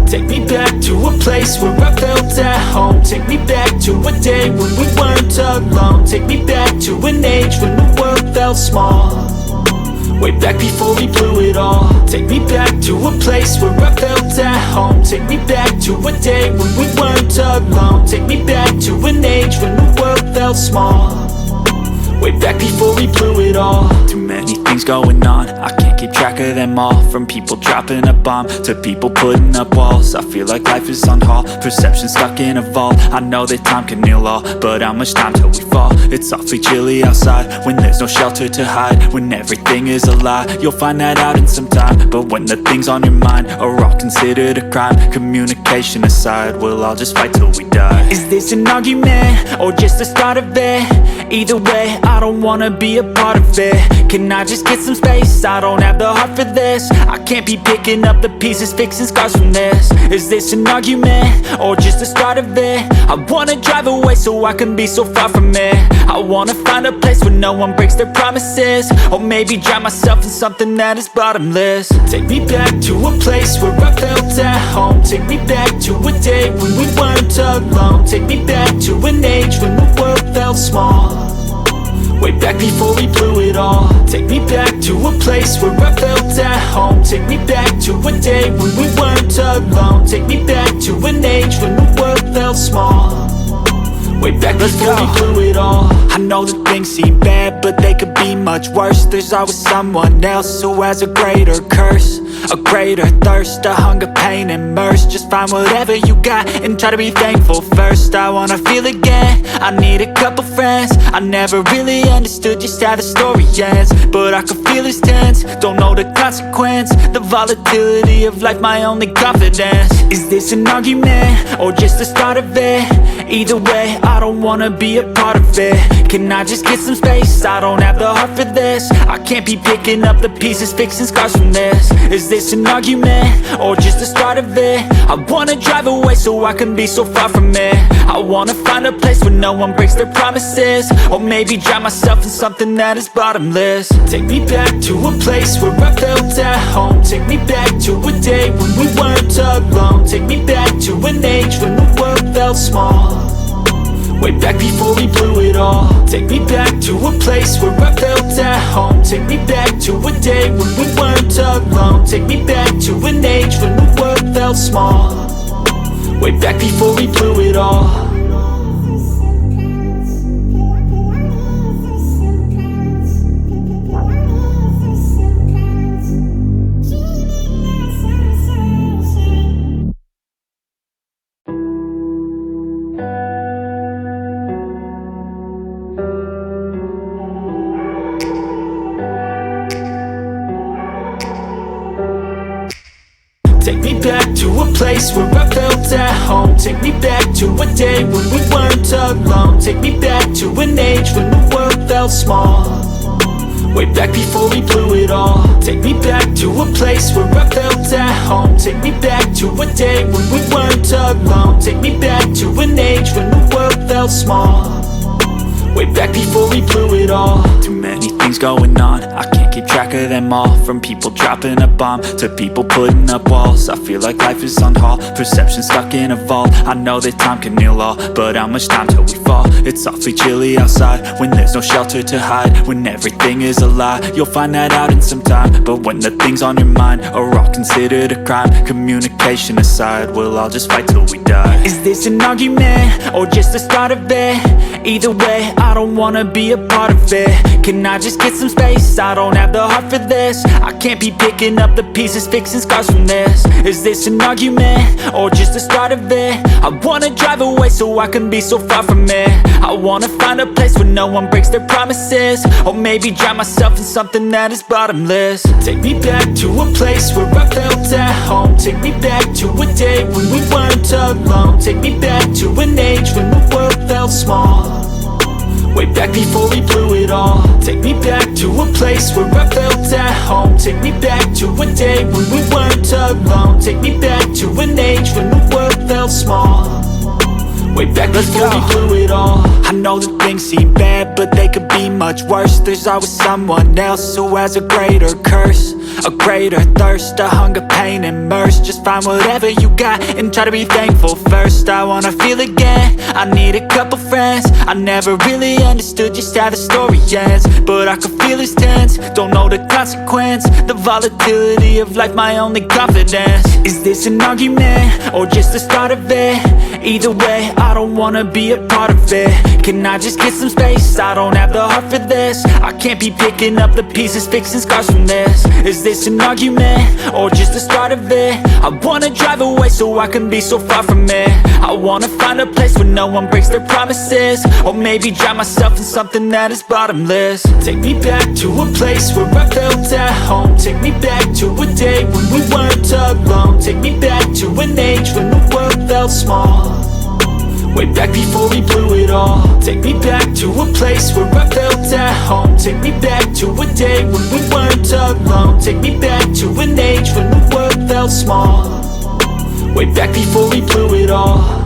Take me back to a place where I felt at home. Take me back to a day when we weren't alone. Take me back to an age when the world felt small. Way back before we blew it all. Take me back to a place where I felt at home. Take me back to a day when we weren't alone. Take me back to an age when the world felt small. Way back before we blew it all. Too many things going on, I can't keep track of them all. From people dropping a bomb to people putting up walls. I feel like life is on hold, perception stuck in a vault. I know that time can heal all, but how much time till we fall? It's awfully chilly outside when there's no shelter to hide. When everything is a lie, you'll find that out in some time. But when the things on your mind are all considered a crime, communication aside, we'll all just fight till we die. Is this an argument or just the start of it? Either way, I don't wanna be a part of it. Can I just get some space? I don't have the heart for this. I can't be picking up the pieces, fixing scars from this. Is this an argument or just the start of it? I wanna drive away so I can be so far from it. I wanna find a place where no one breaks their promises. Or maybe drown myself in something that is bottomless. Take me back to a place where I felt at home. Take me back to a day when we weren't alone. Take me back to an age when the world felt small. Way back before we blew it all. Take me back to a place where I felt at home. Take me back to a day when we weren't alone. Take me back to an age when the world felt small. Way back before we blew it all. I know that things seem bad, but they could be much worse. There's always someone else who has a greater curse, a greater thirst, a hunger, pain, and mercy. Just find whatever you got and try to be thankful first. I wanna feel again, I need a couple friends. I never really understood just how the story ends, but I can feel it's tense, don't know the consequence. The volatility of life, my only confidence. Is this an argument or just the start of it? Either way, I don't wanna be a part of it. Can I just get some space? I don't have the heart for this. I can't be picking up the pieces, fixing scars from this. Is this an argument or just the start of it? I wanna drive away so I can be so far from it. I wanna find a place where no one breaks their promises. Or maybe drown myself in something that is bottomless. Take me back to a place where I felt at home. Take me back to a day when we weren't alone. Take me back to an age when the world felt small. Way back before we blew it all. Take me back to a place where I felt at home. Take me back to a day when we weren't alone. Take me back to an age when the world felt small. Way back before we blew it all. Take me back to a place where I felt at home. Take me back to a day when we weren't alone. Take me back to an age when the world felt small. Way back before we blew it all. Take me back to a place where I felt at home. Take me back to a day when we weren't alone. Take me back to an age when the world felt small. Way back before we blew it all. Too many things going on, I can't keep track of them all. From people dropping a bomb to people putting up walls. I feel like life is on hold, perception stuck in a vault. I know that time can heal all, but how much time till we fall? It's awfully chilly outside when there's no shelter to hide. When everything is a lie, you'll find that out in some time. But when the things on your mind are all considered a crime, communication aside, we'll all just fight till we die. Is this an argument or just the start of it? Either way, I don't wanna be a part of it. Can I just get some space? I don't have the heart for this. I can't be picking up the pieces, fixing scars from this. Is this an argument or just the start of it? I wanna drive away so I can be so far from it. I wanna find a place where no one breaks their promises. Or maybe drown myself in something that is bottomless. Take me back to a place where I felt at home. Take me back to a day when we weren't alone. Take me back to an age when the world felt small. Way back before we blew it all. Take me back to a place where I felt at home. Take me back to a day when we weren't alone. Take me back to an age when the world felt small. Way back before we blew it all. I know that things seem bad, but they could be much worse. There's always someone else who has a greater curse, a greater thirst, a hunger, pain, and mercy. Just find whatever you got and try to be thankful first. I wanna feel again, I need a couple friends. I never really understood just how the story ends, but I can feel it's tense, don't know the consequence. The volatility of life, my only confidence. Is this an argument, or just the start of it? Either way, I don't wanna be a part of it. Can I just get some space? I don't have the heart for this. I can't be picking up the pieces, fixing scars from this. Is this an argument, or just the start of it? I wanna drive away so I can be so far from it. I wanna find a place where no one breaks their promises, or maybe drown myself in something that is bottomless. Take me back to a place where I felt at home. Take me back to a day when we weren't alone. Take me back to an age when the world felt small, way back before we blew it all. Take me back to a place where I felt at home. Take me back to a day when we weren't alone. Take me back to an age when the world felt small, way back before we blew it all.